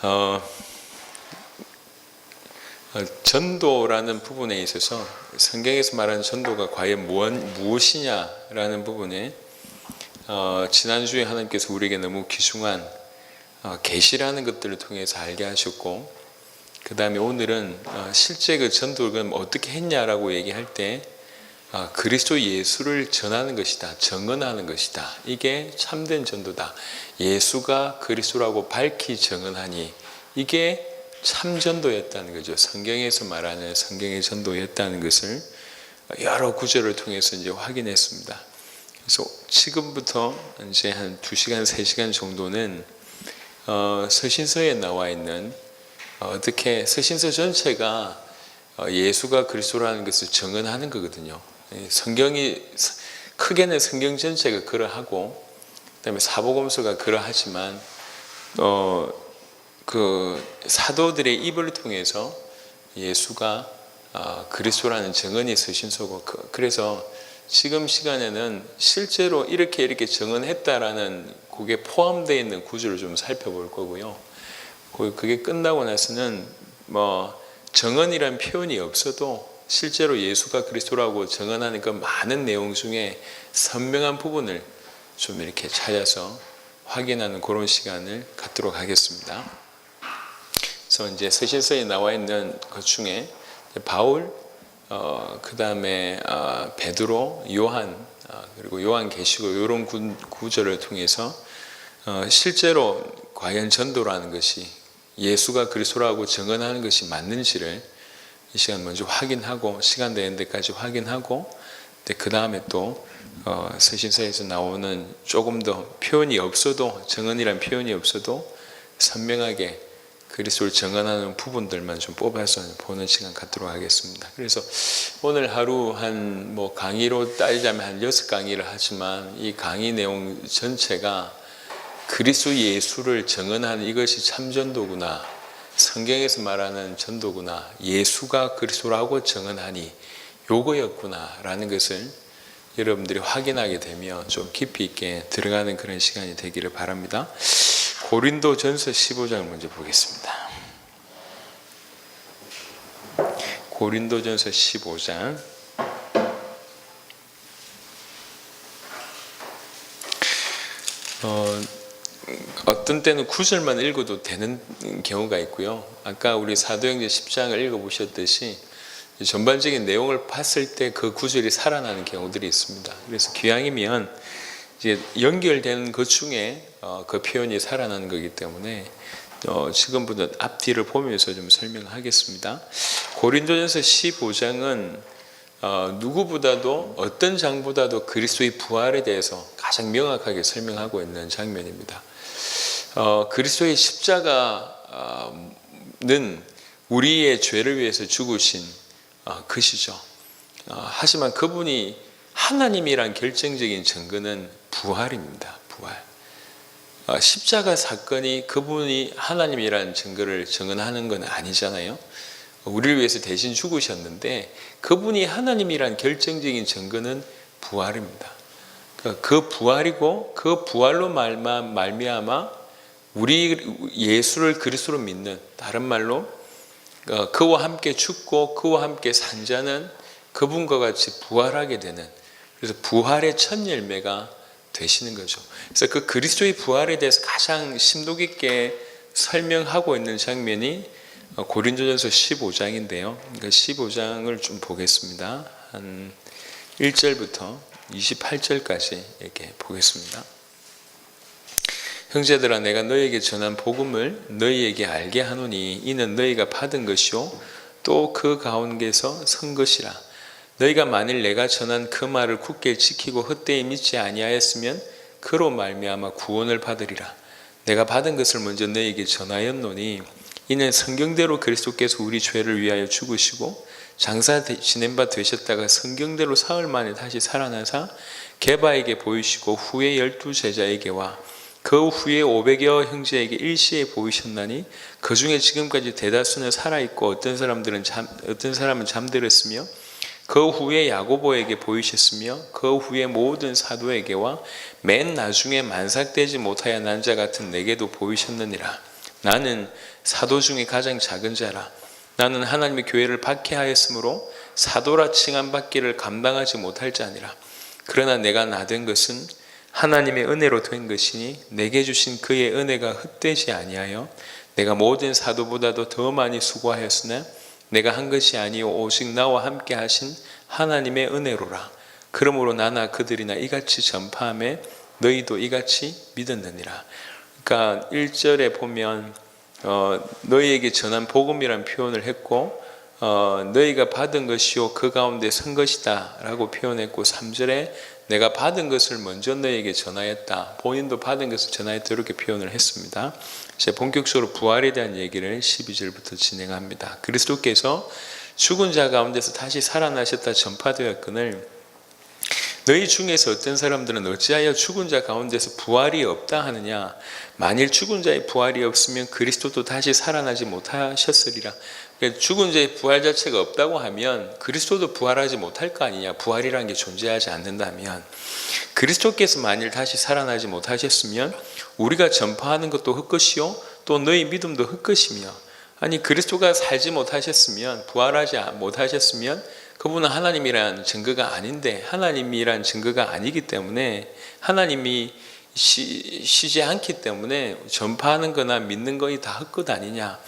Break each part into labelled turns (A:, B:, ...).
A: 어, 전도라는 부분에 있어서 성경에서 말하는 전도가 과연 무엇이냐라는 부분에 지난주에 하나님께서 우리에게 너무 귀중한 계시라는 것들을 통해서 알게 하셨고, 그 다음에 오늘은 실제 그 전도를 어떻게 했냐라고 얘기할 때 그리스도 예수를 전하는 것이다, 증언하는 것이다. 이게 참된 전도다. 예수가 그리스도라고 밝히 증언하니 이게 참 전도였다는 거죠. 성경에서 말하는 성경의 전도였다는 것을 여러 구절을 통해서 이제 확인했습니다. 그래서 지금부터 이제 한 2시간, 3시간 정도는 서신서에 나와 있는 어떻게 서신서 전체가 예수가 그리스도라는 것을 증언하는 거거든요. 성경이 크게는 성경 전체가 그러하고, 그다음에 사복음서가 그러하지만 그 사도들의 입을 통해서 예수가 그리스도라는 증언이 서신서고, 그래서 지금 시간에는 실제로 이렇게 증언했다라는 그게 포함되어 있는 구절을 좀 살펴볼 거고요. 그게 끝나고 나서는 증언이란 표현이 없어도 실제로 예수가 그리스도라고 증언하는 그 많은 내용 중에 선명한 부분을 좀 이렇게 찾아서 확인하는 그런 시간을 갖도록 하겠습니다. 그래서 이제 서신서에 나와 있는 것 중에 바울, 그 다음에 베드로, 요한, 그리고 요한계시록 이런 구절을 통해서 실제로 과연 전도라는 것이 예수가 그리스도라고 증언하는 것이 맞는지를 이 시간 먼저 확인하고, 시간 되는 데까지 확인하고, 그 다음에 또 서신서에서 나오는 조금 더 표현이 없어도, 증언이란 표현이 없어도 선명하게 그리스도를 증언하는 부분들만 좀 뽑아서 보는 시간 갖도록 하겠습니다. 그래서 오늘 하루 강의로 따지자면 한 6강의를 하지만 이 강의 내용 전체가 그리스도 예수를 증언하는 이것이 참 전도구나, 성경에서 말하는 전도구나, 예수가 그리스도라고 증언하니 요거였구나 라는 것을 여러분들이 확인하게 되면 좀 깊이 있게 들어가는 그런 시간이 되기를 바랍니다. 고린도전서 15장을 먼저 보겠습니다. 고린도전서 15장. 어떤 때는 9절만 읽어도 되는 경우가 있고요. 아까 우리 사도행전 10장을 읽어보셨듯이 전반적인 내용을 봤을 때 그 9절이 살아나는 경우들이 있습니다. 그래서 기왕이면 이제 연결되는 것 중에 그 표현이 살아나는 거기 때문에 지금부터 앞뒤를 보면서 좀 설명하겠습니다. 고린도전서 15장은 누구보다도, 어떤 장보다도 그리스도의 부활에 대해서 가장 명확하게 설명하고 있는 장면입니다. 그리스도의 십자가는 우리의 죄를 위해서 죽으신 것이죠. 하지만 그분이 하나님이란 결정적인 증거는 부활입니다. 부활. 십자가 사건이 그분이 하나님이라는 증거를 증언하는 건 아니잖아요. 우리를 위해서 대신 죽으셨는데 그분이 하나님이란 결정적인 증거는 부활입니다. 그 부활이고, 그 부활로 말미암아 우리 예수를 그리스도로 믿는, 다른 말로 그와 함께 죽고 그와 함께 산 자는 그분과 같이 부활하게 되는, 그래서 부활의 첫 열매가 되시는 거죠. 그래서 그 그리스도의 부활에 대해서 가장 심도 깊게 설명하고 있는 장면이 고린도전서 15장인데요. 그러니까 15장을 좀 보겠습니다. 한 1절부터 28절까지 이렇게 보겠습니다. 형제들아, 내가 너희에게 전한 복음을 너희에게 알게 하노니 이는 너희가 받은 것이요 또 그 가운데서 선 것이라. 너희가 만일 내가 전한 그 말을 굳게 지키고 헛되이 믿지 아니하였으면 그로 말미암아 구원을 받으리라. 내가 받은 것을 먼저 너희에게 전하였노니 이는 성경대로 그리스도께서 우리 죄를 위하여 죽으시고 장사 지낸 바 되셨다가 성경대로 사흘 만에 다시 살아나사 게바에게 보이시고 후에 12제자에게와 그 후에 500여 형제에게 일시에 보이셨나니 그 중에 지금까지 대다수는 살아있고 어떤 사람은 잠들었으며 그 후에 야고보에게 보이셨으며 그 후에 모든 사도에게와 맨 나중에 만삭되지 못하여 난 자 같은 내게도 보이셨느니라. 나는 사도 중에 가장 작은 자라. 나는 하나님의 교회를 박해하였으므로 사도라 칭함받기를 감당하지 못할 자니라. 그러나 내가 나된 것은 하나님의 은혜로 된 것이니 내게 주신 그의 은혜가 헛되지 아니하여 내가 모든 사도보다도 더 많이 수고하였으나 내가 한 것이 아니요 오직 나와 함께 하신 하나님의 은혜로라. 그러므로 나나 그들이나 이같이 전파하며 너희도 이같이 믿었느니라. 그러니까 1절에 보면 너희에게 전한 복음이란 표현을 했고 너희가 받은 것이요 그 가운데 선 것이다 라고 표현했고, 3절에 내가 받은 것을 먼저 너희에게 전하였다, 본인도 받은 것을 전하였다 이렇게 표현을 했습니다. 이제 본격적으로 부활에 대한 얘기를 12절부터 진행합니다. 그리스도께서 죽은 자 가운데서 다시 살아나셨다 전파되었거늘 너희 중에서 어떤 사람들은 어찌하여 죽은 자 가운데서 부활이 없다 하느냐. 만일 죽은 자의 부활이 없으면 그리스도도 다시 살아나지 못하셨으리라. 죽은 자의 부활 자체가 없다고 하면 그리스도도 부활하지 못할 거 아니냐. 부활이라는 게 존재하지 않는다면 그리스도께서 만일 다시 살아나지 못하셨으면 우리가 전파하는 것도 헛것이요 또 너희 믿음도 헛것이며, 아니 그리스도가 살지 못하셨으면, 부활하지 못하셨으면 그분은 하나님이란 증거가 아닌데, 하나님이란 증거가 아니기 때문에, 하나님이 쉬지 않기 때문에 전파하는 거나 믿는 거이 다 헛것 아니냐.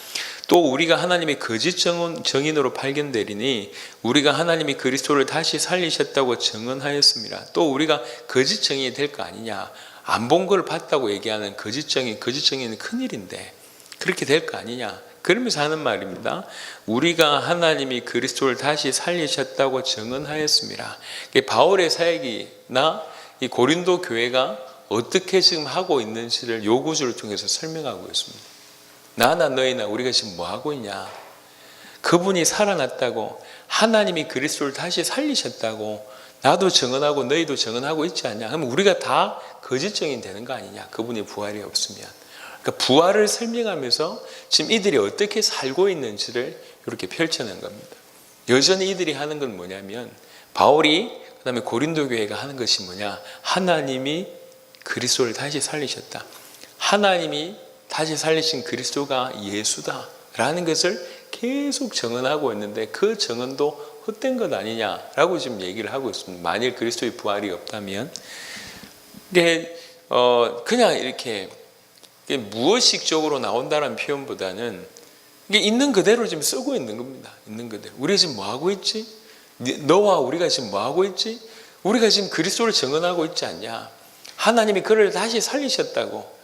A: 또 우리가 하나님의 거짓 정인으로 발견되리니 우리가 하나님이 그리스도를 다시 살리셨다고 증언하였습니다. 또 우리가 거짓 정인이 될 거 아니냐. 안 본 걸 봤다고 얘기하는 거짓 정인은 큰일인데 그렇게 될 거 아니냐. 그러면서 하는 말입니다. 우리가 하나님이 그리스도를 다시 살리셨다고 증언하였습니다. 바울의 사역이나 이 고린도 교회가 어떻게 지금 하고 있는지를 요 구절을 통해서 설명하고 있습니다. 나나 너희나 우리가 지금 뭐 하고 있냐. 그분이 살아났다고, 하나님이 그리스도를 다시 살리셨다고 나도 증언하고 너희도 증언하고 있지 않냐. 그러면 우리가 다 거짓 증인 되는 거 아니냐. 그분이 부활이 없으면. 그러니까 부활을 설명하면서 지금 이들이 어떻게 살고 있는지를 이렇게 펼쳐낸 겁니다. 여전히 이들이 하는 건 뭐냐면, 바울이 그다음에 고린도 교회가 하는 것이 뭐냐. 하나님이 그리스도를 다시 살리셨다. 하나님이 다시 살리신 그리스도가 예수다라는 것을 계속 증언하고 있는데 그 증언도 헛된 것 아니냐라고 지금 얘기를 하고 있습니다. 만일 그리스도의 부활이 없다면, 그냥 이렇게 무의식적으로 나온다는 표현보다는 이게 있는 그대로 지금 쓰고 있는 겁니다. 있는 그대로. 우리가 지금 뭐 하고 있지? 너와 우리가 지금 뭐 하고 있지? 우리가 지금 그리스도를 증언하고 있지 않냐? 하나님이 그를 다시 살리셨다고,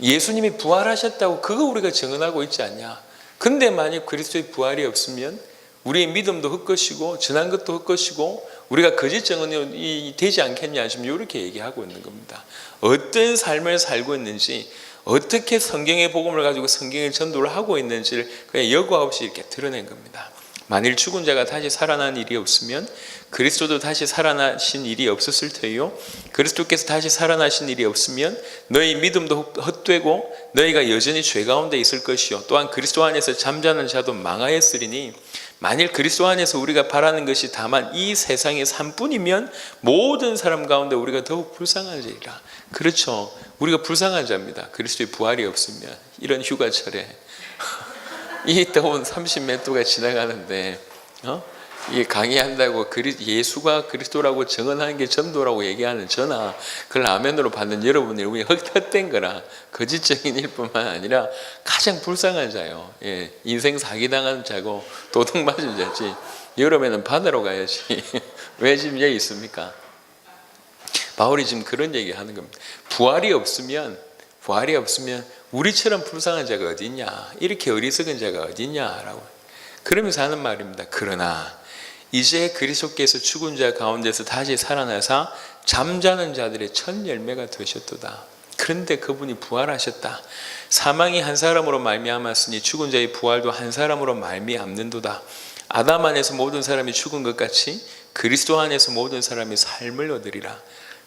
A: 예수님이 부활하셨다고, 그거 우리가 증언하고 있지 않냐? 근데 만약 그리스도의 부활이 없으면 우리의 믿음도 헛것이고 전한 것도 헛것이고 우리가 거짓 증언이 되지 않겠냐. 지금 이렇게 얘기하고 있는 겁니다. 어떤 삶을 살고 있는지, 어떻게 성경의 복음을 가지고 성경의 전도를 하고 있는지를 그냥 여과 없이 이렇게 드러낸 겁니다. 만일 죽은 자가 다시 살아난 일이 없으면 그리스도도 다시 살아나신 일이 없었을 테요. 그리스도께서 다시 살아나신 일이 없으면 너희 믿음도 헛되고 너희가 여전히 죄 가운데 있을 것이요. 또한 그리스도 안에서 잠자는 자도 망하였으리니 만일 그리스도 안에서 우리가 바라는 것이 다만 이 세상의 삶뿐이면 모든 사람 가운데 우리가 더욱 불쌍한 자이라. 그렇죠. 우리가 불쌍한 자입니다. 그리스도의 부활이 없으면. 이런 휴가철에 이 더운 30몇 도가 지나가는데 이 강의한다고 예수가 그리스도라고 증언하는 게 전도라고 얘기하는 저나 그걸 아멘으로 받는 여러분이 우리 헛된 거라 거짓적인 일뿐만 아니라 가장 불쌍한 자요. 예, 인생 사기당한 자고 도둑 맞은 자지. 여름에는 바다로 가야지. 왜 지금 여기 있습니까? 바울이 지금 그런 얘기하는 겁니다. 부활이 없으면 우리처럼 불쌍한 자가 어디 있냐, 이렇게 어리석은 자가 어디 있냐라고 그러면서 하는 말입니다. 그러나 이제 그리스도께서 죽은 자 가운데서 다시 살아나사 잠자는 자들의 첫 열매가 되셨도다. 그런데 그분이 부활하셨다. 사망이 한 사람으로 말미암았으니 죽은 자의 부활도 한 사람으로 말미암는도다. 아담 안에서 모든 사람이 죽은 것 같이 그리스도 안에서 모든 사람이 삶을 얻으리라.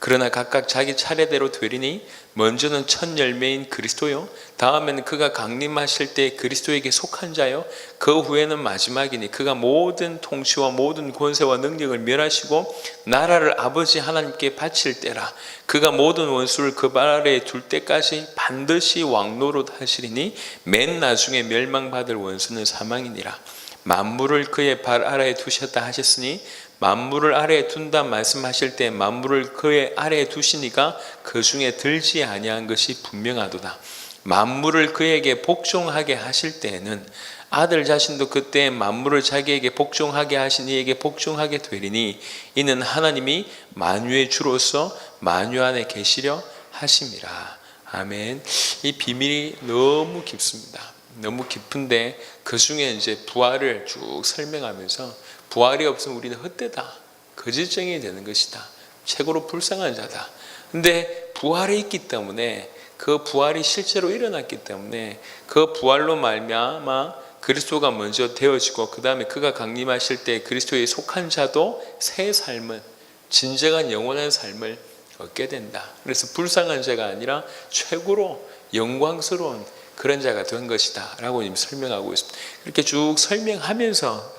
A: 그러나 각각 자기 차례대로 되리니 먼저는 첫 열매인 그리스도요, 다음에는 그가 강림하실 때 그리스도에게 속한 자요, 그 후에는 마지막이니 그가 모든 통치와 모든 권세와 능력을 멸하시고 나라를 아버지 하나님께 바칠 때라. 그가 모든 원수를 그 발 아래에 둘 때까지 반드시 왕노릇 하시리니 맨 나중에 멸망받을 원수는 사망이니라. 만물을 그의 발 아래에 두셨다 하셨으니 만물을 아래에 둔다 말씀하실 때 만물을 그의 아래에 두시니까 그 중에 들지 아니한 것이 분명하도다. 만물을 그에게 복종하게 하실 때에는 아들 자신도 그때 만물을 자기에게 복종하게 하신 이에게 복종하게 되리니 이는 하나님이 만유의 주로서 만유 안에 계시려 하심이라. 아멘. 이 비밀이 너무 깊습니다. 너무 깊은데 그 중에 이제 부활을 쭉 설명하면서 부활이 없으면 우리는 헛되다, 거짓증이 되는 것이다, 최고로 불쌍한 자다. 근데 부활이 있기 때문에, 그 부활이 실제로 일어났기 때문에 그 부활로 말미암아 그리스도가 먼저 되어지고 그 다음에 그가 강림하실 때 그리스도에 속한 자도 새 삶을, 진정한 영원한 삶을 얻게 된다. 그래서 불쌍한 자가 아니라 최고로 영광스러운 그런 자가 된 것이다 라고 지금 설명하고 있습니다. 이렇게 쭉 설명하면서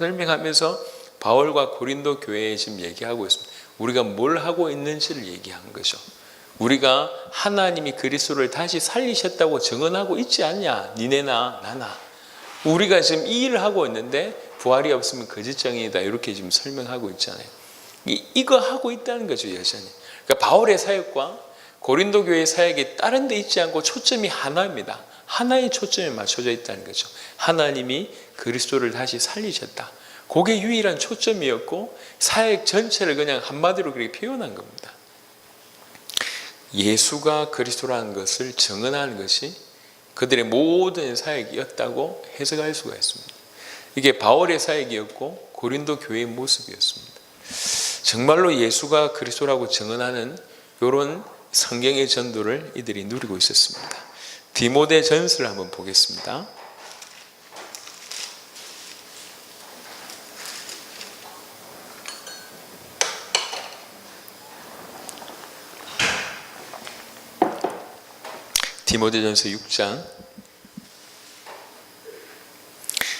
A: 바울과 고린도 교회에 지금 얘기하고 있습니다. 우리가 뭘 하고 있는지를 얘기한 거죠. 우리가 하나님이 그리스도를 다시 살리셨다고 증언하고 있지 않냐, 니네나 나나. 우리가 지금 이 일을 하고 있는데 부활이 없으면 거짓증이다, 이렇게 지금 설명하고 있잖아요. 이거 하고 있다는 거죠, 여전히. 그러니까 바울의 사역과 고린도 교회의 사역이 다른 데 있지 않고 초점이 하나입니다. 하나의 초점에 맞춰져 있다는 거죠. 하나님이 그리스도를 다시 살리셨다. 그게 유일한 초점이었고 사역 전체를 그냥 한마디로 그렇게 표현한 겁니다. 예수가 그리스도라는 것을 증언하는 것이 그들의 모든 사역이었다고 해석할 수가 있습니다. 이게 바울의 사역이었고 고린도 교회의 모습이었습니다. 정말로 예수가 그리스도라고 증언하는 이런 성경의 전도를 이들이 누리고 있었습니다. 디모데 전서를 한번 보겠습니다. 디모데전서 6장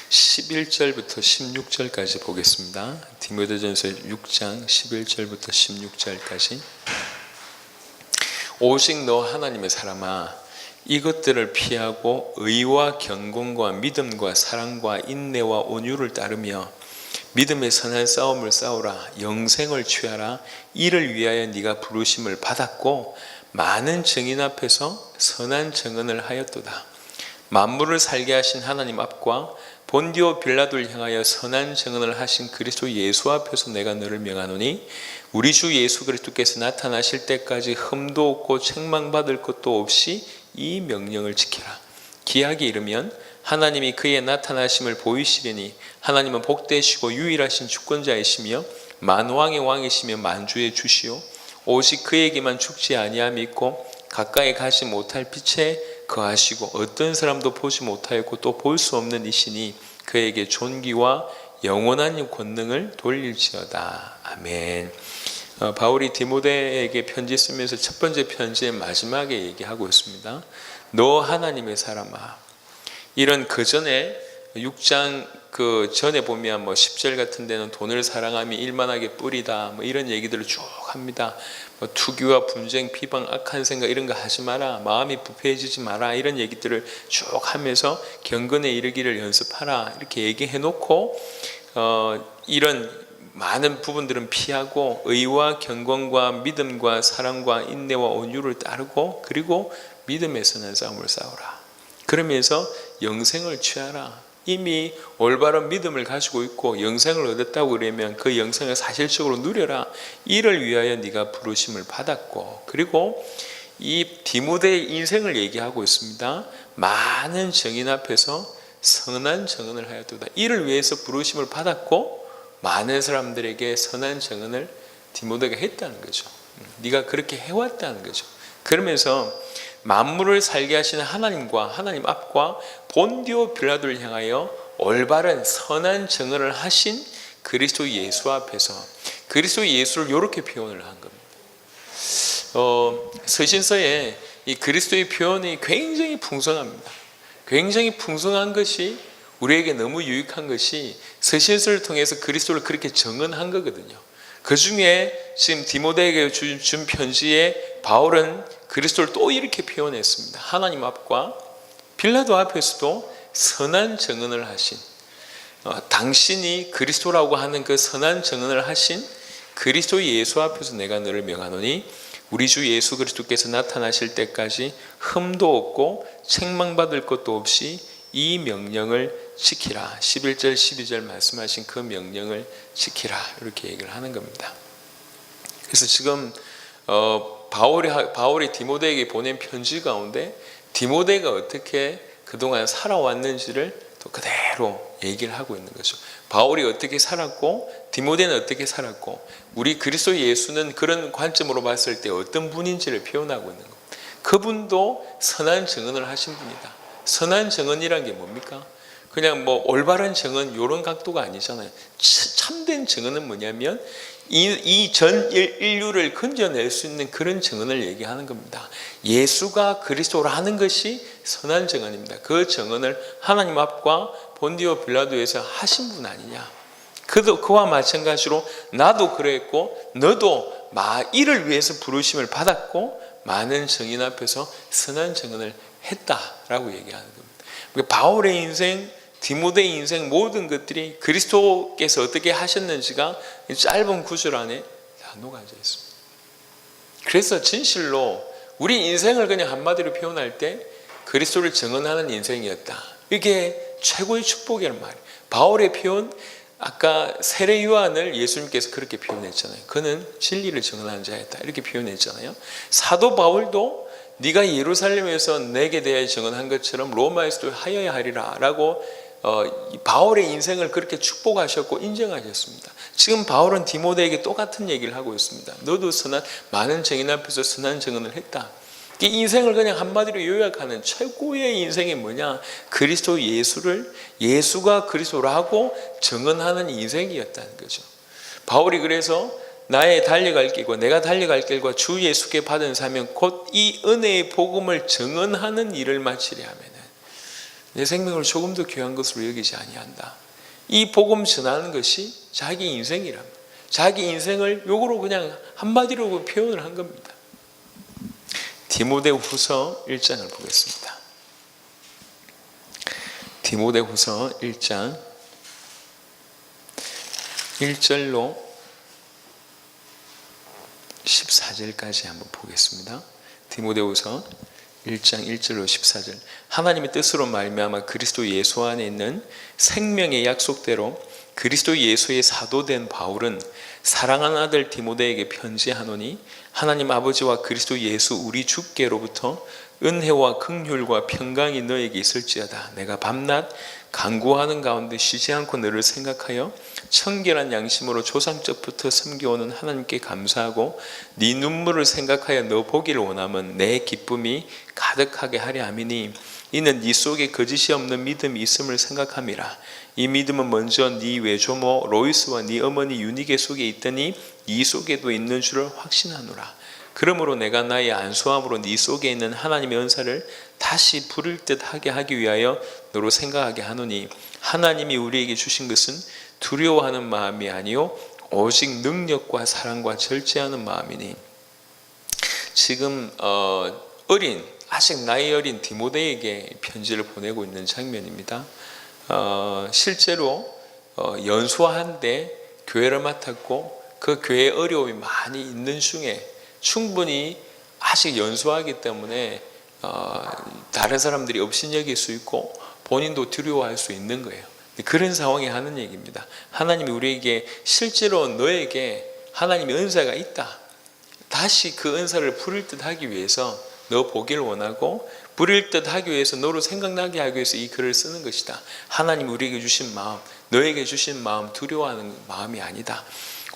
A: 11절부터 16절까지 보겠습니다. 디모데전서 6장 11절부터 16절까지. 오직 너 하나님의 사람아, 이것들을 피하고 의와 경건과 믿음과 사랑과 인내와 온유를 따르며 믿음의 선한 싸움을 싸우라. 영생을 취하라. 이를 위하여 네가 부르심을 받았고 많은 증인 앞에서 선한 증언을 하였도다. 만물을 살게 하신 하나님 앞과 본디오 빌라도를 향하여 선한 증언을 하신 그리스도 예수 앞에서 내가 너를 명하노니 우리 주 예수 그리스도께서 나타나실 때까지 흠도 없고 책망받을 것도 없이 이 명령을 지켜라. 기약이 이르면 하나님이 그의 나타나심을 보이시리니 하나님은 복되시고 유일하신 주권자이시며 만왕의 왕이시며 만주의 주시오. 오직 그에게만 죽지 아니함이 있고 가까이 가지 못할 빛에 거하시고 어떤 사람도 보지 못하였고 또 볼 수 없는 이시니 그에게 존귀와 영원한 권능을 돌릴지어다. 아멘. 바울이 디모데에게 편지 쓰면서 첫 번째 편지의 마지막에 얘기하고 있습니다. 너 하나님의 사람아. 이런 그 전에 6장 그 전에 보면 10절 같은 데는 돈을 사랑하며 일만하게 뿌리다 이런 얘기들을 쭉 합니다. 투기와 분쟁, 비방, 악한 생각 이런 거 하지 마라. 마음이 부패해지지 마라. 이런 얘기들을 쭉 하면서 경건에 이르기를 연습하라. 이렇게 얘기해 놓고 이런 많은 부분들은 피하고 의와 경건과 믿음과 사랑과 인내와 온유를 따르고 그리고 믿음에 서는 싸움을 싸우라. 그러면서 영생을 취하라. 이미 올바른 믿음을 가지고 있고 영생을 얻었다고 그러면 그 영생을 사실적으로 누려라. 이를 위하여 네가 부르심을 받았고 그리고 이 디모데의 인생을 얘기하고 있습니다. 많은 증인 앞에서 선한 증언을 하였도다. 이를 위해서 부르심을 받았고 많은 사람들에게 선한 증언을 디모데가 했다는 거죠. 네가 그렇게 해왔다는 거죠. 그러면서 만물을 살게 하시는 하나님과 하나님 앞과 본디오 빌라도를 향하여 올바른 선한 증언을 하신 그리스도 예수 앞에서 그리스도 예수를 이렇게 표현을 한 겁니다. 서신서에 이 그리스도의 표현이 굉장히 풍성합니다. 굉장히 풍성한 것이 우리에게 너무 유익한 것이 서신서를 통해서 그리스도를 그렇게 정언한 거거든요. 그 중에 지금 디모데에게 준 편지에 바울은 그리스도를 또 이렇게 표현했습니다. 하나님 앞과 빌라도 앞에서도 선한 정언을 하신, 당신이 그리스도라고 하는 그 선한 정언을 하신 그리스도 예수 앞에서 내가 너를 명하노니 우리 주 예수 그리스도께서 나타나실 때까지 흠도 없고 책망받을 것도 없이 이 명령을 지키라. 11절 12절 말씀하신 그 명령을 지키라, 이렇게 얘기를 하는 겁니다. 그래서 지금 바울이 디모데에게 보낸 편지 가운데 디모데가 어떻게 그동안 살아왔는지를 또 그대로 얘기를 하고 있는 거죠. 바울이 어떻게 살았고 디모데는 어떻게 살았고 우리 그리스도 예수는 그런 관점으로 봤을 때 어떤 분인지를 표현하고 있는 겁니다. 그분도 선한 증언을 하신 분이다. 선한 증언이란 게 뭡니까? 그냥 뭐 올바른 증언 이런 각도가 아니잖아요. 참된 증언은 뭐냐면 이 전 인류를 건져낼 수 있는 그런 증언을 얘기하는 겁니다. 예수가 그리스도라는 것이 선한 증언입니다. 그 증언을 하나님 앞과 본디오 빌라도에서 하신 분 아니냐. 그와 마찬가지로 나도 그랬고 너도 이를 위해서 부르심을 받았고 많은 증인 앞에서 선한 증언을 했다라고 얘기하는 겁니다. 바울의 인생, 디모데의 인생 모든 것들이 그리스도께서 어떻게 하셨는지가 짧은 구절 안에 다 녹아져 있습니다. 그래서 진실로 우리 인생을 그냥 한마디로 표현할 때 그리스도를 증언하는 인생이었다. 이게 최고의 축복이란 말이에요. 바울의 표현, 아까 세례 요한을 예수님께서 그렇게 표현했잖아요. 그는 진리를 증언하는 자였다, 이렇게 표현했잖아요. 사도 바울도 네가 예루살렘에서 내게 대하여 증언한 것처럼 로마에서도 하여야 하리라 라고 바울의 인생을 그렇게 축복하셨고 인정하셨습니다. 지금 바울은 디모데에게 똑같은 얘기를 하고 있습니다. 너도 많은 증인 앞에서 선한 증언을 했다. 이 인생을 그냥 한마디로 요약하는 최고의 인생이 뭐냐? 그리스도 예수가 그리스도라고 증언하는 인생이었다는 거죠. 바울이 그래서 나의 달려갈 길과 내가 달려갈 길과 주 예수께 받은 사명 곧 이 은혜의 복음을 증언하는 일을 마치려 하면은 내 생명을 조금 더 귀한 것으로 여기지 아니한다. 이 복음 전하는 것이 자기 인생이랍니다. 자기 인생을 요거로 그냥 한마디로 표현을 한 겁니다. 디모데후서 1장을 보겠습니다. 디모데후서 1장 1절로 14절까지 한번 보겠습니다. 디모데후서 1장 1절로 14절. 하나님의 뜻으로 말미암아 그리스도 예수 안에 있는 생명의 약속대로 그리스도 예수의 사도된 바울은 사랑하는 아들 디모데에게 편지하노니 하나님 아버지와 그리스도 예수 우리 주께로부터 은혜와 긍휼과 평강이 너에게 있을지어다. 내가 밤낮 간구하는 가운데 쉬지 않고 너를 생각하여 청결한 양심으로 조상적부터 섬겨오는 하나님께 감사하고 네 눈물을 생각하여 너 보기를 원하면 내 기쁨이 가득하게 하려 함이니 이는 네 속에 거짓이 없는 믿음이 있음을 생각함이라. 이 믿음은 먼저 네 외조모 로이스와 네 어머니 유니게 속에 있더니 네 속에도 있는 줄을 확신하노라. 그러므로 내가 나의 안수함으로 네 속에 있는 하나님의 은사를 다시 부를 듯하게 하기 위하여 너로 생각하게 하노니 하나님이 우리에게 주신 것은 두려워하는 마음이 아니요 오직 능력과 사랑과 절제하는 마음이니. 지금 아직 나이 어린 디모데에게 편지를 보내고 있는 장면입니다. 실제로 연수한데 교회를 맡았고 그 교회에 어려움이 많이 있는 중에 충분히 아직 연수하기 때문에 다른 사람들이 업신여길 수 있고 본인도 두려워할 수 있는 거예요. 그런 상황에 하는 얘기입니다. 하나님이 우리에게 실제로 너에게 하나님의 은사가 있다. 다시 그 은사를 부릴 듯 하기 위해서 너 보기를 원하고 부릴 듯 하기 위해서 너로 생각나게 하기 위해서 이 글을 쓰는 것이다. 하나님이 우리에게 주신 마음, 너에게 주신 마음 두려워하는 마음이 아니다.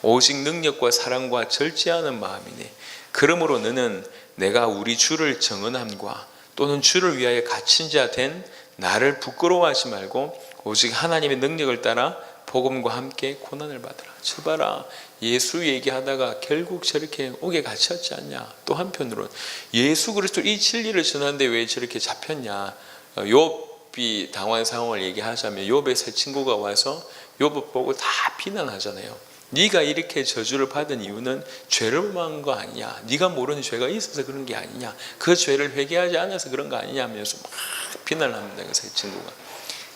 A: 오직 능력과 사랑과 절제하는 마음이니. 그러므로 너는 내가 우리 주를 정언함과 또는 주를 위하여 갇힌 자 된 나를 부끄러워하지 말고 오직 하나님의 능력을 따라 복음과 함께 고난을 받으라. 저 봐라, 예수 얘기하다가 결국 저렇게 옥에 갇혔지 않냐. 또 한편으로는 예수 그리스도 이 진리를 전하는데 왜 저렇게 잡혔냐. 욥이 당한 상황을 얘기하자면 욥의 세 친구가 와서 욥을 보고 다 비난하잖아요. 네가 이렇게 저주를 받은 이유는 죄를 범한 거 아니냐, 네가 모르는 죄가 있어서 그런 게 아니냐, 그 죄를 회개하지 않아서 그런 거 아니냐 하면서 막 비난을 합니다. 그 세 친구가.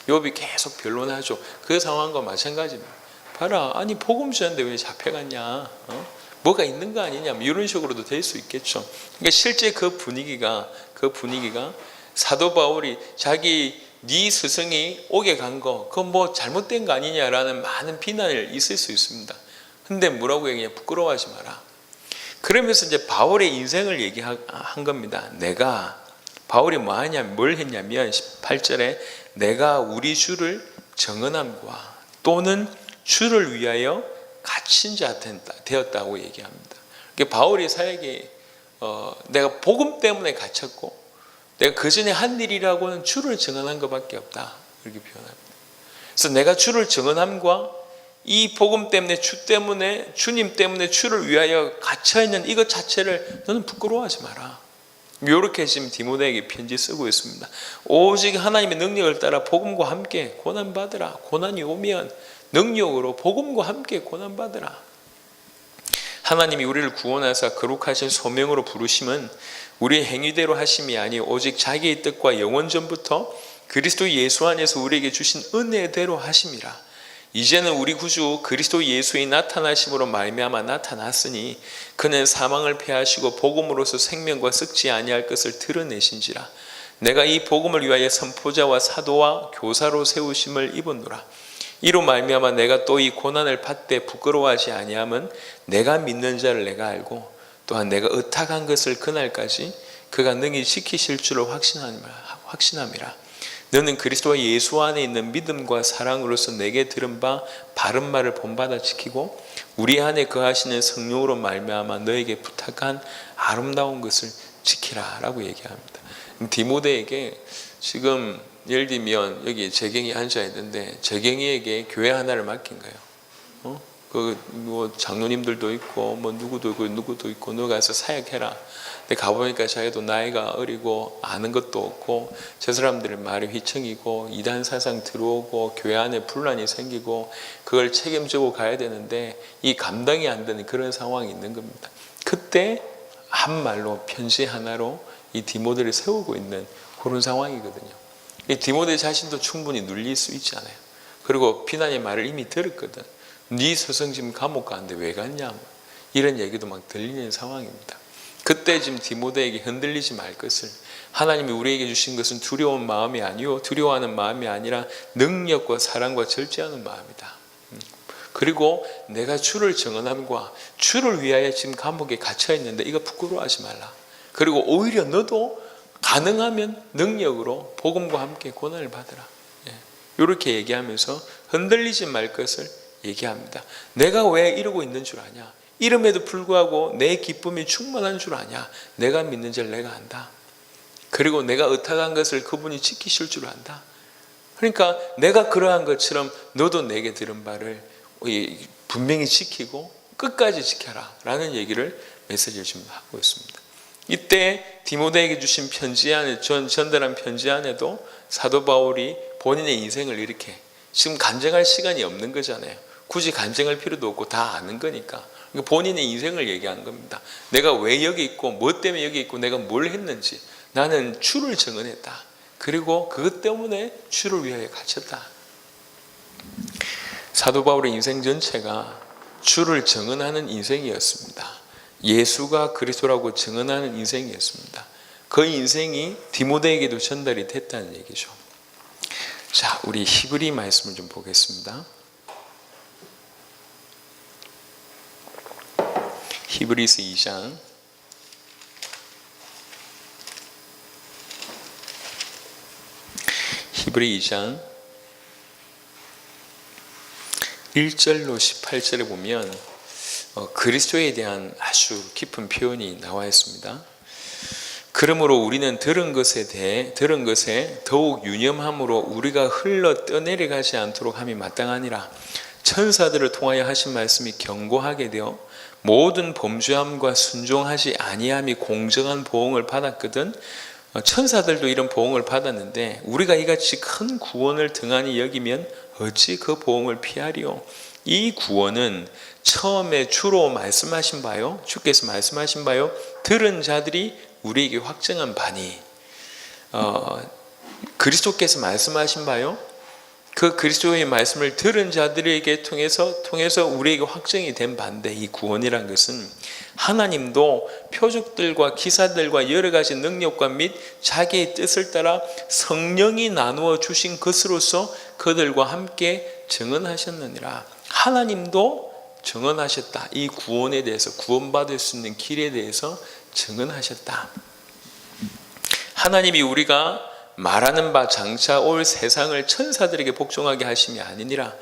A: 욥이 계속 변론하죠. 그 상황과 마찬가지입니다. 봐라, 아니 복음 전하는데 왜 잡혀갔냐, 뭐가 있는 거 아니냐, 이런 식으로도 될 수 있겠죠. 그러니까 실제 그 분위기가 사도 바울이 자기 네 스승이 옥에 간 거 그건 뭐 잘못된 거 아니냐라는 많은 비난을 있을 수 있습니다. 근데 뭐라고 얘기해? 부끄러워하지 마라. 그러면서 이제 바울의 인생을 얘기한 겁니다. 바울이 뭐 하냐, 뭘 했냐면 18절에 내가 우리 주를 정언함과 또는 주를 위하여 갇힌 자 되었다고 얘기합니다. 그러니까 바울의 사역이 내가 복음 때문에 갇혔고 내가 그 전에 한 일이라고는 주를 증언한 것밖에 없다, 이렇게 표현합니다. 그래서 내가 주를 증언함과 이 복음 때문에 주님 때문에 주를 위하여 갇혀있는 이것 자체를 너는 부끄러워하지 마라. 이렇게 지금 디모데에게 편지 쓰고 있습니다. 오직 하나님의 능력을 따라 복음과 함께 고난받으라. 고난이 오면 능력으로 복음과 함께 고난받으라. 하나님이 우리를 구원하사 거룩하신 소명으로 부르심은 우리의 행위대로 하심이 아니 오직 자기의 뜻과 영원 전부터 그리스도 예수 안에서 우리에게 주신 은혜대로 하심이라. 이제는 우리 구주 그리스도 예수의 나타나심으로 말미암아 나타났으니 그는 사망을 패하시고 복음으로서 생명과 썩지 아니할 것을 드러내신지라. 내가 이 복음을 위하여 선포자와 사도와 교사로 세우심을 입었노라. 이로 말미암아 내가 또 이 고난을 받되 부끄러워하지 아니함은 내가 믿는 자를 내가 알고 또한 내가 의탁한 것을 그날까지 그가 능히 지키실 줄을 확신함이라. 너는 그리스도와 예수 안에 있는 믿음과 사랑으로서 내게 들은 바 바른 말을 본받아 지키고 우리 안에 거하시는 성령으로 말미암아 너에게 부탁한 아름다운 것을 지키라 라고 얘기합니다. 디모데에게 지금 예를 들면 여기 재경이 앉아 있는데 재경이에게 교회 하나를 맡긴 거예요. 뭐 장로님들도 있고 뭐 누구도 있고 너 가서 사역해라. 근데 가보니까 자기도 나이가 어리고 아는 것도 없고 저 사람들의 말이 휘청이고 이단 사상 들어오고 교회 안에 분란이 생기고 그걸 책임지고 가야 되는데 이 감당이 안 되는 그런 상황이 있는 겁니다. 그때 한 말로 편지 하나로 이 디모데를 세우고 있는 그런 상황이거든요. 이 디모데 자신도 충분히 눌릴 수 있잖아요. 그리고 비난의 말을 이미 들었거든. 네 스승 지금 감옥 가는데 왜 갔냐, 이런 얘기도 막 들리는 상황입니다. 그때 지금 디모데에게 흔들리지 말 것을, 하나님이 우리에게 주신 것은 두려운 마음이 아니요 두려워하는 마음이 아니라 능력과 사랑과 절제하는 마음이다. 그리고 내가 주를 증언함과 주를 위하여 지금 감옥에 갇혀 있는데 이거 부끄러워하지 말라. 그리고 오히려 너도 가능하면 능력으로 복음과 함께 고난을 받으라. 이렇게 얘기하면서 흔들리지 말 것을 얘기합니다. 내가 왜 이러고 있는 줄 아냐? 이름에도 불구하고 내 기쁨이 충만한 줄 아냐? 내가 믿는 자를 내가 안다. 그리고 내가 의탁한 것을 그분이 지키실 줄 안다. 그러니까 내가 그러한 것처럼 너도 내게 들은 바를 분명히 지키고 끝까지 지켜라 라는 얘기를 메시지를 지금 하고 있습니다. 이때 디모데에게 주신 편지 안에 전달한 편지 안에도 사도 바울이 본인의 인생을 이렇게 지금 간증할 시간이 없는 거잖아요. 굳이 간증할 필요도 없고 다 아는 거니까 본인의 인생을 얘기한 겁니다. 내가 왜 여기 있고 뭐 때문에 여기 있고 내가 뭘 했는지 나는 주를 증언했다. 그리고 그것 때문에 주를 위하여 갇혔다. 사도 바울의 인생 전체가 주를 증언하는 인생이었습니다. 예수가 그리스도라고 증언하는 인생이었습니다. 그 인생이 디모데에게도 전달이 됐다는 얘기죠. 자, 우리 히브리 말씀을 좀 보겠습니다. 히브리서 2장 히브리 2장 1절로 18절에 보면 그리스도에 대한 아주 깊은 표현이 나와 있습니다. 그러므로 우리는 들은 것에 더욱 유념함으로 우리가 흘러 떠내려가지 않도록 함이 마땅하니라. 천사들을 통하여 하신 말씀이 경고하게 되어 모든 범죄함과 순종하지 아니함이 공정한 보응을 받았거든. 천사들도 이런 보응을 받았는데 우리가 이같이 큰 구원을 등한히 여기면 어찌 그 보응을 피하리요. 이 구원은 처음에 주로 말씀하신 바요, 주께서 말씀하신 바요, 들은 자들이 우리에게 확증한 바니, 그리스도께서 말씀하신 바요, 그 그리스도의 말씀을 들은 자들에게 통해서 우리에게 확정이 된 바인데, 이 구원이란 것은 하나님도 표적들과 기사들과 여러 가지 능력과 및 자기의 뜻을 따라 성령이 나누어 주신 것으로서 그들과 함께 증언하셨느니라. 하나님도 증언하셨다. 이 구원에 대해서, 구원받을 수 있는 길에 대해서 증언하셨다. 하나님이 우리가 말하는 바 장차 올 세상을 천사들에게 복종하게 하심이 아니니라.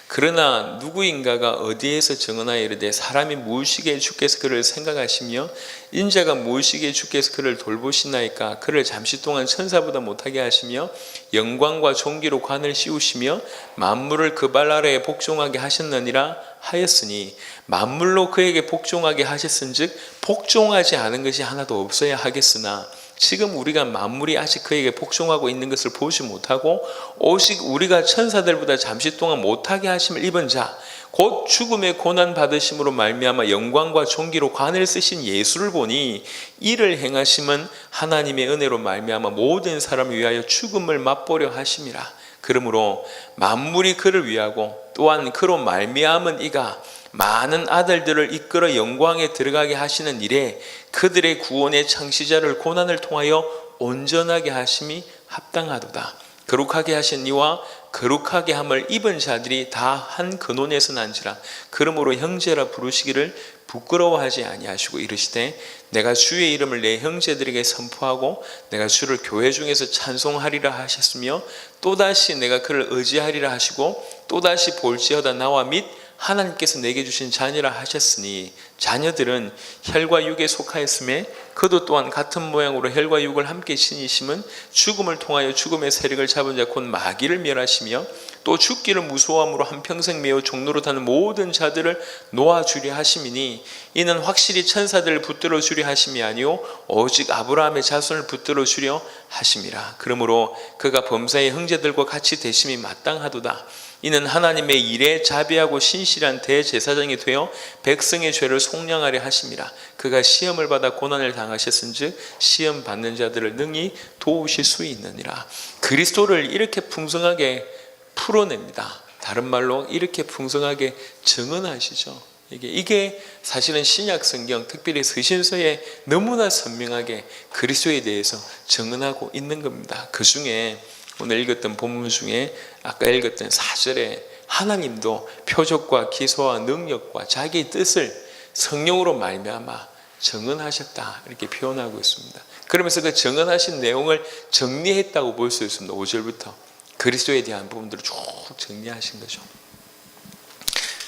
A: 그러나 누구인가가 어디에서 증언하여 이르되 사람이 무엇이기에 주께서 그를 생각하시며 인자가 무엇이기에 주께서 그를 돌보시나이까. 그를 잠시 동안 천사보다 못하게 하시며 영광과 존귀로 관을 씌우시며 만물을 그 발 아래에 복종하게 하셨느니라 하였으니, 만물로 그에게 복종하게 하셨은즉 복종하지 않은 것이 하나도 없어야 하겠으나 지금 우리가 만물이 아직 그에게 복종하고 있는 것을 보지 못하고 오직 우리가 천사들보다 잠시 동안 못하게 하심을 입은 자, 곧 죽음의 고난 받으심으로 말미암아 영광과 존귀로 관을 쓰신 예수를 보니, 이를 행하심은 하나님의 은혜로 말미암아 모든 사람을 위하여 죽음을 맛보려 하심이라. 그러므로 만물이 그를 위하고 또한 그로 말미암은 이가 많은 아들들을 이끌어 영광에 들어가게 하시는 일에 그들의 구원의 창시자를 고난을 통하여 온전하게 하심이 합당하도다. 거룩하게 하신 이와 거룩하게 함을 입은 자들이 다 한 근원에서 난지라. 그러므로 형제라 부르시기를 부끄러워하지 아니하시고 이르시되 내가 주의 이름을 내 형제들에게 선포하고 내가 주를 교회 중에서 찬송하리라 하셨으며 또다시 내가 그를 의지하리라 하시고 또다시 볼지어다 나와 및 하나님께서 내게 주신 자녀라 하셨으니, 자녀들은 혈과 육에 속하였음에 그도 또한 같은 모양으로 혈과 육을 함께 지니심은 죽음을 통하여 죽음의 세력을 잡은 자 곧 마귀를 멸하시며 또 죽기를 무서워함으로 한평생 매어 종로로 타는 모든 자들을 놓아주려 하심이니, 이는 확실히 천사들을 붙들어 주려 하심이 아니요 오직 아브라함의 자손을 붙들어 주려 하심이라. 그러므로 그가 범사의 형제들과 같이 되심이 마땅하도다. 이는 하나님의 일에 자비하고 신실한 대제사장이 되어 백성의 죄를 속량하려 하심이라. 그가 시험을 받아 고난을 당하셨은즉 시험 받는 자들을 능히 도우실 수 있느니라. 그리스도를 이렇게 풍성하게 풀어냅니다. 다른 말로 이렇게 풍성하게 증언하시죠. 이게 사실은 신약 성경, 특별히 서신서에 너무나 선명하게 그리스도에 대해서 증언하고 있는 겁니다. 그 중에 오늘 읽었던 본문 중에 아까 읽었던 4절에 하나님도 표적과 기소와 능력과 자기의 뜻을 성령으로 말미암아 증언하셨다, 이렇게 표현하고 있습니다. 그러면서 그 증언하신 내용을 정리했다고 볼 수 있습니다. 5절부터 그리스도에 대한 부분들을 쭉 정리하신 거죠.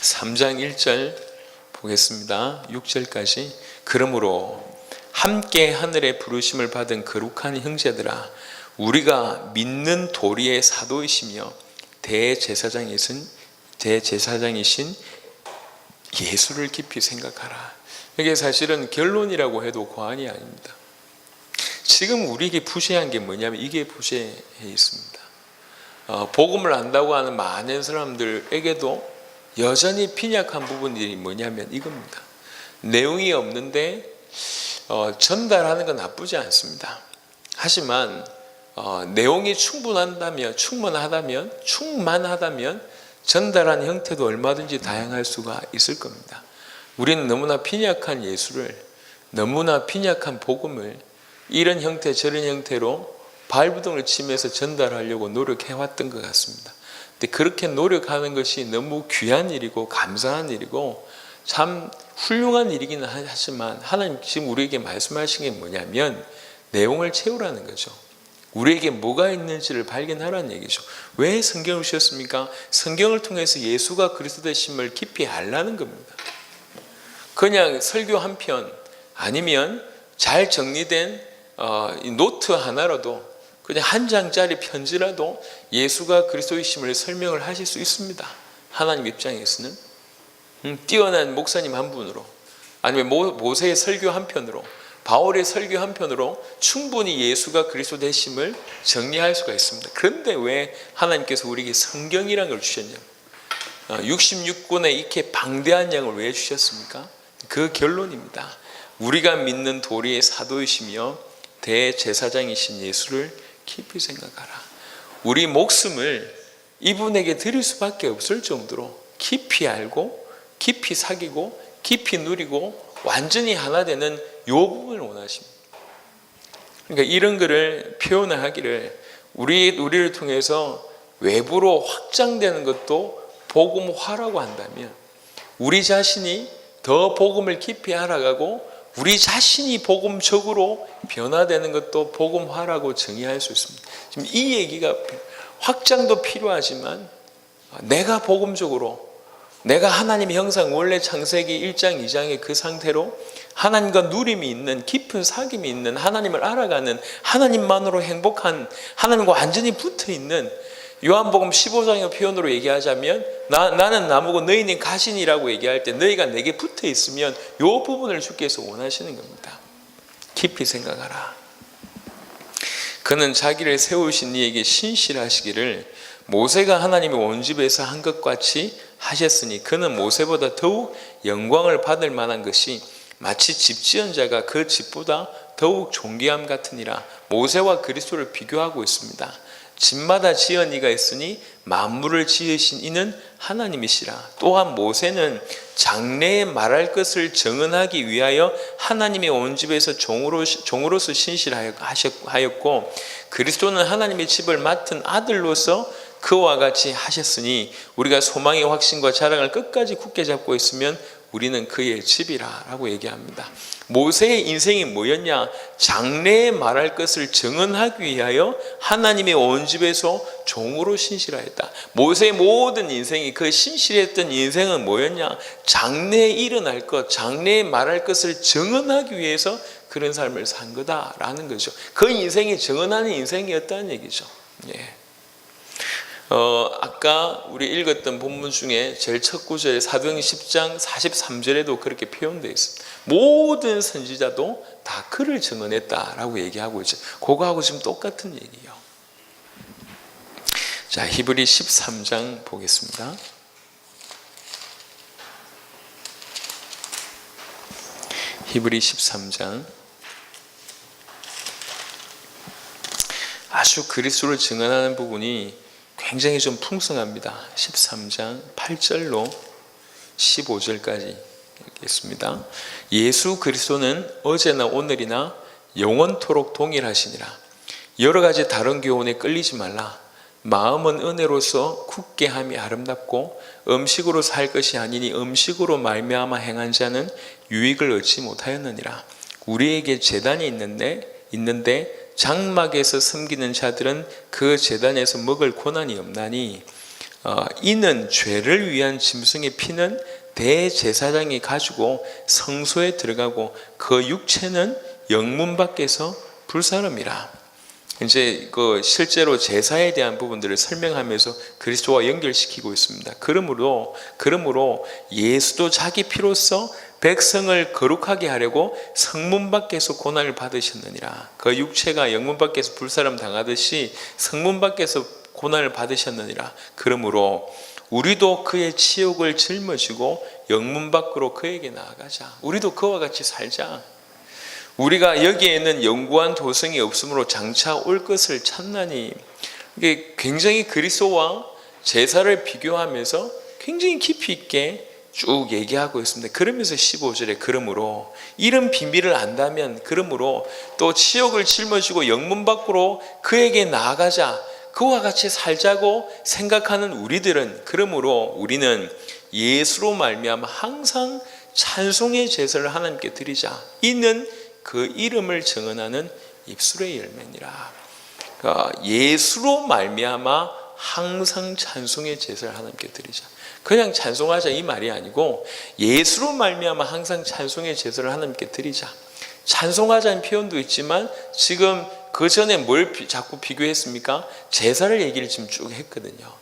A: 3장 1절 보겠습니다. 6절까지. 그러므로 함께 하늘의 부르심을 받은 거룩한 형제들아, 우리가 믿는 도리의 사도이시며 대제사장이신 예수를 깊이 생각하라. 이게 사실은 결론이라고 해도 과언이 아닙니다. 지금 우리에게 부재한 게 뭐냐면 이게 부재해 있습니다. 복음을 안다고 하는 많은 사람들에게도 여전히 빈약한 부분들이 뭐냐면 이겁니다. 내용이 없는데 전달하는 건 나쁘지 않습니다. 하지만 내용이 충만하다면 전달하는 형태도 얼마든지 다양할 수가 있을 겁니다. 우리는 너무나 빈약한 예수를, 너무나 빈약한 복음을 이런 형태 저런 형태로 발부둥을 치면서 전달하려고 노력해왔던 것 같습니다. 근데 그렇게 노력하는 것이 너무 귀한 일이고 감사한 일이고 참 훌륭한 일이기는 하지만, 하나님 지금 우리에게 말씀하신 게 뭐냐면 내용을 채우라는 거죠. 우리에게 뭐가 있는지를 발견하라는 얘기죠. 왜 성경을 주셨습니까? 성경을 통해서 예수가 그리스도 되심을 깊이 알라는 겁니다. 그냥 설교 한 편 아니면 잘 정리된 이 노트 하나라도, 그냥 한 장짜리 편지라도 예수가 그리스도이심을 설명을 하실 수 있습니다. 하나님 입장에서는 뛰어난 목사님 한 분으로, 아니면 모세의 설교 한 편으로, 바울의 설교 한 편으로 충분히 예수가 그리스도 되심을 정리할 수가 있습니다. 그런데 왜 하나님께서 우리에게 성경이라는 걸 주셨냐? 66권의 이렇게 방대한 양을 왜 주셨습니까? 그 결론입니다. 우리가 믿는 도리의 사도이시며 대제사장이신 예수를 깊이 생각하라. 우리 목숨을 이분에게 드릴 수밖에 없을 정도로 깊이 알고, 깊이 사귀고, 깊이 누리고, 완전히 하나 되는 이 부분을 원하십니다. 그러니까 이런 것을 표현을 하기를, 우리를 통해서 외부로 확장되는 것도 복음화라고 한다면, 우리 자신이 더 복음을 깊이 알아가고 우리 자신이 복음적으로 변화되는 것도 복음화라고 정의할 수 있습니다. 지금 이 얘기가 확장도 필요하지만, 내가 복음적으로, 내가 하나님의 형상, 원래 창세기 1장 2장의 그 상태로 하나님과 누림이 있는, 깊은 사귐이 있는, 하나님을 알아가는, 하나님만으로 행복한, 하나님과 완전히 붙어있는, 요한복음 15장의 표현으로 얘기하자면 나는 나무고 너희는 가시니라고 얘기할 때 너희가 내게 붙어 있으면 이 부분을 주께서 원하시는 겁니다. 깊이 생각하라. 그는 자기를 세우신 이에게 신실하시기를 모세가 하나님의 온 집에서 한 것 같이 하셨으니 그는 모세보다 더욱 영광을 받을 만한 것이 마치 집 지은 자가 그 집보다 더욱 존귀함 같으니라. 모세와 그리스도를 비교하고 있습니다. 집마다 지은 이가 있으니 만물을 지으신 이는 하나님이시라. 또한 모세는 장래에 말할 것을 정언하기 위하여 하나님의 온 집에서 종으로서 신실하였고, 그리스도는 하나님의 집을 맡은 아들로서 그와 같이 하셨으니 우리가 소망의 확신과 자랑을 끝까지 굳게 잡고 있으면 우리는 그의 집이라 라고 얘기합니다. 모세의 인생이 뭐였냐? 장래에 말할 것을 정언하기 위하여 하나님의 온 집에서 종으로 신실하였다. 모세의 모든 인생이, 그 신실했던 인생은 뭐였냐? 장래에 일어날 것, 장래에 말할 것을 정언하기 위해서 그런 삶을 산 거다라는 거죠. 그 인생이 정언하는 인생이었다는 얘기죠. 예. 아까 우리 읽었던 본문 중에 제일 첫 구절에 사도행전 10장 43절에도 그렇게 표현되어 있습니다. 모든 선지자도 다 그를 증언했다라고 얘기하고 있죠. 그거하고 지금 똑같은 얘기예요. 자, 히브리 13장 보겠습니다. 히브리 13장. 아주 그리스도를 증언하는 부분이 굉장히 좀 풍성합니다. 13장 8절로 15절까지 읽겠습니다. 예수 그리스도는 어제나 오늘이나 영원토록 동일하시니라. 여러 가지 다른 교훈에 끌리지 말라. 마음은 은혜로서 굳게 함이 아름답고 음식으로 살 것이 아니니 음식으로 말미암아 행한 자는 유익을 얻지 못하였느니라. 우리에게 제단이 있는데 장막에서 섬기는 자들은 그 제단에서 먹을 권한이 없나니 이는 죄를 위한 짐승의 피는 대제사장이 가지고 성소에 들어가고 그 육체는 영문 밖에서 불사름이라. 이제 그 실제로 제사에 대한 부분들을 설명하면서 그리스도와 연결시키고 있습니다. 그러므로 예수도 자기 피로써 백성을 거룩하게 하려고 성문 밖에서 고난을 받으셨느니라. 그 육체가 영문 밖에서 불사름 당하듯이 성문 밖에서 고난을 받으셨느니라. 그러므로 우리도 그의 치욕을 짊어지고 영문 밖으로 그에게 나아가자. 우리도 그와 같이 살자. 우리가 여기에는 영구한 도성이 없으므로 장차 올 것을 찾나니. 이게 굉장히 그리스도와 제사를 비교하면서 굉장히 깊이 있게 쭉 얘기하고 있습니다. 그러면서 15절에 그러므로 이런 비밀을 안다면, 그러므로 또 치욕을 짊어지고 영문 밖으로 그에게 나아가자, 그와 같이 살자고 생각하는 우리들은, 그러므로 우리는 예수로 말미암아 항상 찬송의 제사를 하나님께 드리자. 이는 그 이름을 증언하는 입술의 열매니라. 그러니까 예수로 말미암아 항상 찬송의 제사를 하나님께 드리자. 그냥 찬송하자 이 말이 아니고 예수로 말미암아 항상 찬송의 제사를 하나님께 드리자. 찬송하자는 표현도 있지만 지금 그 전에 뭘 자꾸 비교했습니까? 제사를 얘기를 지금 쭉 했거든요.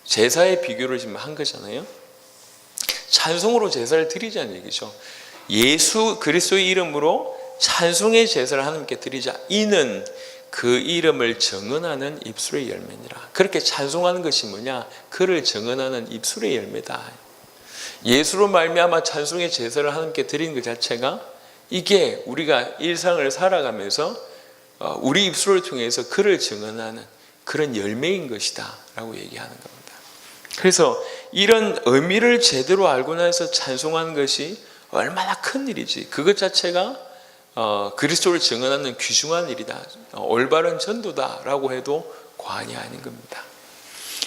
A: 제사의 비교를 지금 한 거잖아요. 찬송으로 제사를 드리자는 얘기죠. 예수 그리스도의 이름으로 찬송의 제사를 하나님께 드리자. 이는 그 이름을 정언하는 입술의 열매니라. 그렇게 찬송하는 것이 뭐냐? 그를 정언하는 입술의 열매다. 예수로 말미암아 찬송의 제사를 하나님께 드리는 것 자체가 이게 우리가 일상을 살아가면서 우리 입술을 통해서 그를 정언하는 그런 열매인 것이다 라고 얘기하는 겁니다. 그래서 이런 의미를 제대로 알고 나서 찬송하는 것이 얼마나 큰 일이지. 그것 자체가 그리스도를 증언하는 귀중한 일이다. 올바른 전도다라고 해도 과언이 아닌 겁니다.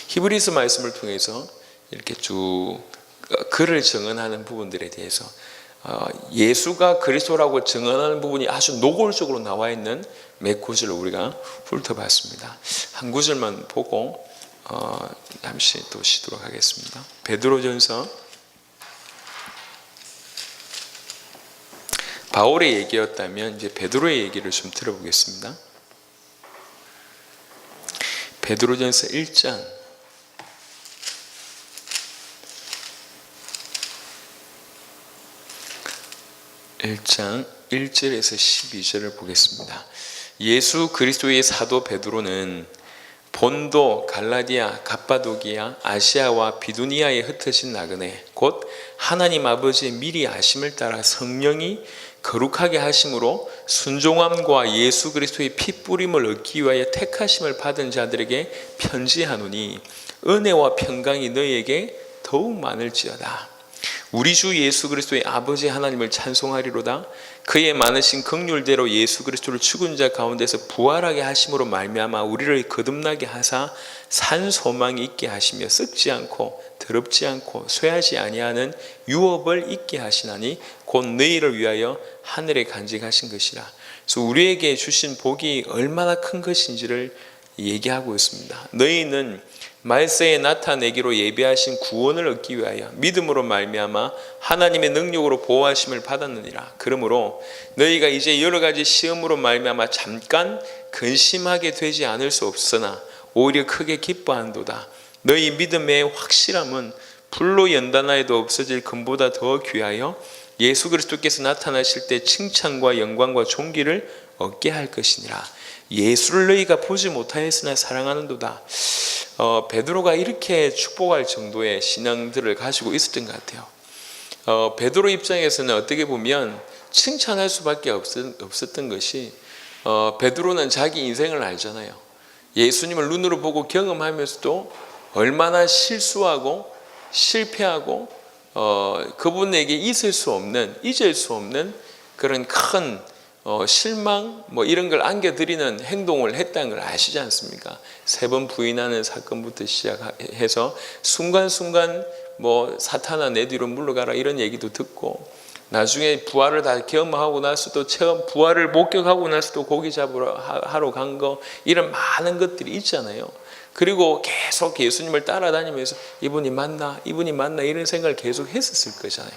A: 히브리서 말씀을 통해서 이렇게 쭉 그를 증언하는 부분들에 대해서 예수가 그리스도라고 증언하는 부분이 아주 노골적으로 나와 있는 몇 구절을 우리가 훑어봤습니다. 한 구절만 보고 잠시 또 쉬도록 하겠습니다. 베드로전서, 바울의 얘기였다면 이제 베드로의 얘기를 좀 들어보겠습니다. 베드로전서 1장 1절에서 12절을 보겠습니다. 예수 그리스도의 사도 베드로는 본도, 갈라디아, 갑바도기아, 아시아와 비두니아에 흩어진 나그네 곧 하나님 아버지의 미리 아심을 따라 성령이 거룩하게 하심으로 순종함과 예수 그리스도의 피 뿌림을 얻기 위하여 택하심을 받은 자들에게 편지하노니 은혜와 평강이 너희에게 더욱 많을지어다. 우리 주 예수 그리스도의 아버지 하나님을 찬송하리로다. 그의 많으신 긍휼대로 예수 그리스도를 죽은 자 가운데서 부활하게 하심으로 말미암아 우리를 거듭나게 하사 산 소망이 있게 하시며 썩지 않고 더럽지 않고 쇠하지 아니하는 유업을 있게 하시나니 곧 너희를 위하여 하늘에 간직하신 것이라. 그래서 우리에게 주신 복이 얼마나 큰 것인지를 얘기하고 있습니다. 너희는 말세에 나타내기로 예비하신 구원을 얻기 위하여 믿음으로 말미암아 하나님의 능력으로 보호하심을 받았느니라. 그러므로 너희가 이제 여러 가지 시험으로 말미암아 잠깐 근심하게 되지 않을 수 없으나 오히려 크게 기뻐한도다. 너희 믿음의 확실함은 불로 연단하여도 없어질 금보다 더 귀하여 예수 그리스도께서 나타나실 때 칭찬과 영광과 존귀를 얻게 할 것이니라. 예수를 너희가 보지 못하였으나 사랑하는도다. 베드로가 이렇게 축복할 정도의 신앙들을 가지고 있었던 것 같아요. 베드로 입장에서는 어떻게 보면 칭찬할 수밖에 없었던 것이 베드로는 자기 인생을 알잖아요. 예수님을 눈으로 보고 경험하면서도 얼마나 실수하고 실패하고 그분에게 잊을 수 없는 그런 큰 실망 이런 걸 안겨드리는 행동을 했다는 걸 아시지 않습니까? 3번 부인하는 사건부터 시작해서 순간순간 사탄아 내 뒤로 물러가라 이런 얘기도 듣고 나중에 부활을 다 경험하고 나서도 부활을 목격하고 나서도 고기 잡으러 하러 간 거 이런 많은 것들이 있잖아요. 그리고 계속 예수님을 따라다니면서 이분이 맞나 이런 생각을 계속 했었을 거잖아요.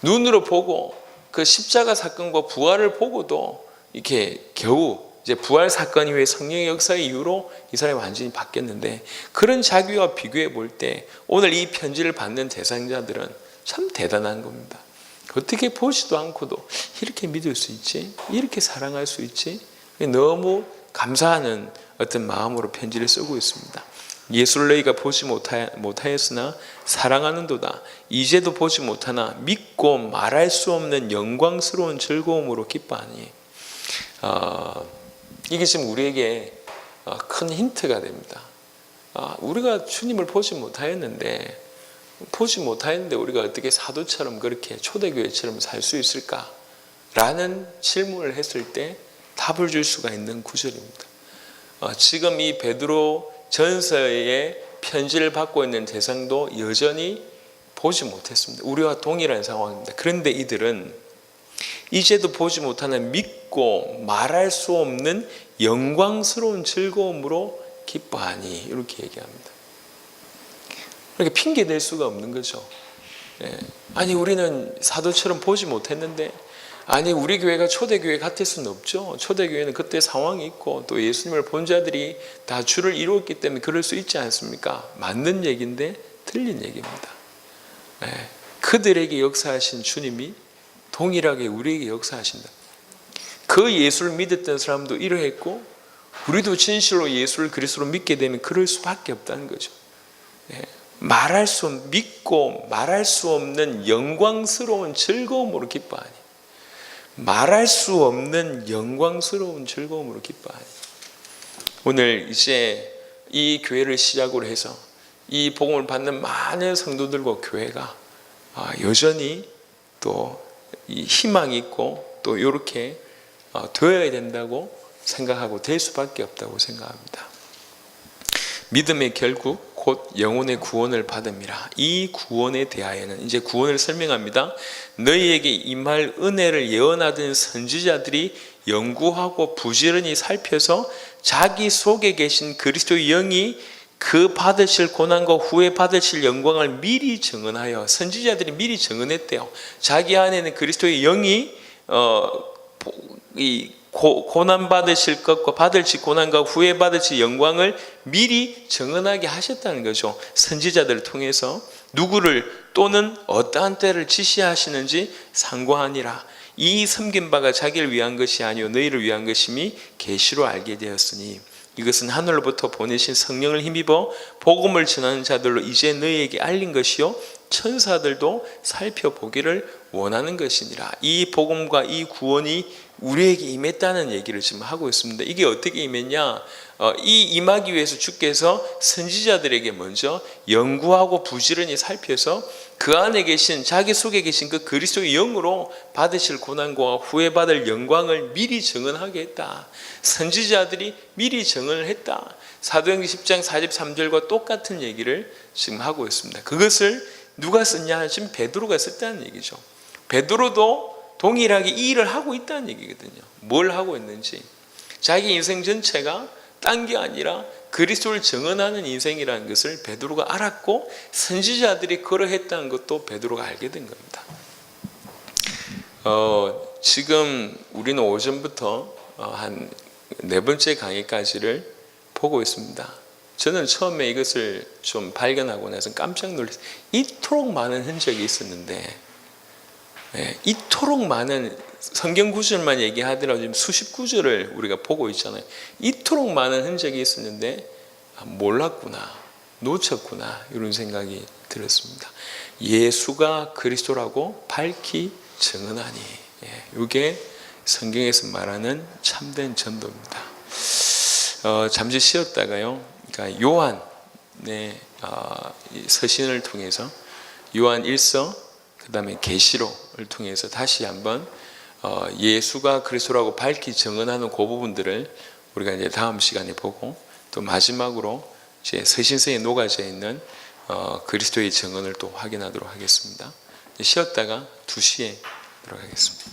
A: 눈으로 보고 그 십자가 사건과 부활을 보고도 이렇게 겨우 이제 부활 사건 이후에 성령의 역사 이후로 이 사람이 완전히 바뀌었는데 그런 자기와 비교해 볼 때 오늘 이 편지를 받는 대상자들은 참 대단한 겁니다. 어떻게 보지도 않고도 이렇게 믿을 수 있지? 이렇게 사랑할 수 있지? 너무 감사하는 어떤 마음으로 편지를 쓰고 있습니다. 예수를 너희가 보지 못하였으나 사랑하는도다. 이제도 보지 못하나 믿고 말할 수 없는 영광스러운 즐거움으로 기뻐하니. 이게 지금 우리에게 큰 힌트가 됩니다. 우리가 주님을 보지 못하였는데 우리가 어떻게 사도처럼 그렇게 초대교회처럼 살 수 있을까? 라는 질문을 했을 때 답을 줄 수가 있는 구절입니다. 지금 이 베드로 전서의 편지를 받고 있는 대상도 여전히 보지 못했습니다. 우리와 동일한 상황입니다. 그런데 이들은 이제도 보지 못하는 믿고 말할 수 없는 영광스러운 즐거움으로 기뻐하니 이렇게 얘기합니다. 그렇게 핑계 댈 수가 없는 거죠. 아니 우리는 사도처럼 보지 못했는데 아니 우리 교회가 초대교회 같을 수는 없죠. 초대교회는 그때 상황이 있고 또 예수님을 본 자들이 다 주를 이루었기 때문에 그럴 수 있지 않습니까? 맞는 얘기인데 틀린 얘기입니다. 네. 그들에게 역사하신 주님이 동일하게 우리에게 역사하신다. 그 예수를 믿었던 사람도 이러했고 우리도 진실로 예수를 그리스도로 믿게 되면 그럴 수밖에 없다는 거죠. 네. 믿고 말할 수 없는 영광스러운 즐거움으로 기뻐하니, 말할 수 없는 영광스러운 즐거움으로 기뻐하니. 오늘 이제 이 교회를 시작으로 해서 이 복음을 받는 많은 성도들과 교회가 여전히 또 이 희망이 있고 또 이렇게 되어야 된다고 생각하고 될 수밖에 없다고 생각합니다. 믿음의 결국 곧 영혼의 구원을 받음이라. 이 구원에 대하여는 이제 구원을 설명합니다. 너희에게 임할 은혜를 예언하던 선지자들이 연구하고 부지런히 살펴서 자기 속에 계신 그리스도의 영이 그 받으실 고난과 후에 받으실 영광을 미리 증언하여, 선지자들이 미리 증언했대요. 자기 안에는 그리스도의 영이 이 고난 받으실 것과 받으실 고난과 후에 받으실 영광을 미리 증언하게 하셨다는 거죠. 선지자들을 통해서 누구를 또는 어떠한 때를 지시하시는지 상고하니라. 이 섬긴 바가 자기를 위한 것이 아니요 너희를 위한 것임이 계시로 알게 되었으니 이것은 하늘로부터 보내신 성령을 힘입어 복음을 전하는 자들로 이제 너희에게 알린 것이요 천사들도 살펴보기를 원하는 것이니라. 이 복음과 이 구원이 우리에게 임했다는 얘기를 지금 하고 있습니다. 이게 어떻게 임했냐? 이 임하기 위해서 주께서 선지자들에게 먼저 연구하고 부지런히 살펴서 그 안에 계신, 자기 속에 계신 그 그리스도의 영으로 받으실 고난과 후에 받을 영광을 미리 증언하게 했다. 선지자들이 미리 증언을 했다. 사도행전 10장 43절과 똑같은 얘기를 지금 하고 있습니다. 그것을 누가 썼냐? 지금 베드로가 썼다는 얘기죠. 베드로도 동일하게 이 일을 하고 있다는 얘기거든요. 뭘 하고 있는지. 자기 인생 전체가 딴 게 아니라 그리스도를 증언하는 인생이라는 것을 베드로가 알았고 선지자들이 그러했다는 것도 베드로가 알게 된 겁니다. 지금 우리는 오전부터 한 4번째 강의까지를 보고 있습니다. 저는 처음에 이것을 좀 발견하고 나서 깜짝 놀랐어요. 이토록 많은 흔적이 있었는데, 이토록 많은 성경 구절만 얘기하더라도 지금 수십 구절을 우리가 보고 있잖아요. 이토록 많은 흔적이 있었는데 몰랐구나, 놓쳤구나, 이런 생각이 들었습니다. 예수가 그리스도라고 밝히 증언하니, 이게 성경에서 말하는 참된 전도입니다. 잠시 쉬었다가요, 그러니까 요한의 서신을 통해서 요한 1서 그 다음에 계시록을 통해서 다시 한번 예수가 그리스도라고 밝히 증언하는 그 부분들을 우리가 이제 다음 시간에 보고, 또 마지막으로 제 서신서에 녹아져 있는 그리스도의 증언을 또 확인하도록 하겠습니다. 쉬었다가 2시에 들어가겠습니다.